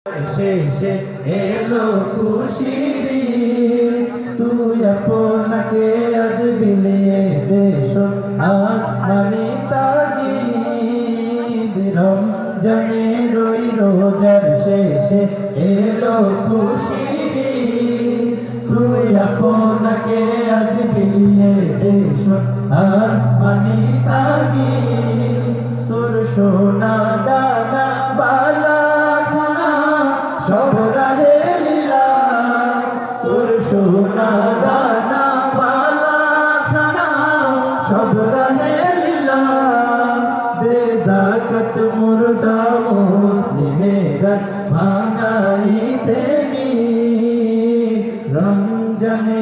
শেষে এলো খুশির তুই আপনাকে আজ বিলিয়ে দেশ আসমানি তাগিদ রমজানে রই রোজার শেষে এলো খুশির তুই আপনাকে আজ বিলিয়ে দেশ আসমানি তাগিদ তোর সোনা দানা বালা সব রাহে লীলা তোর সোনা দানা বালা খানা সব রাহে লীলা দে যাকাত মুর্দা মুসলিমেরা ভাঙাইতে নি রমজানে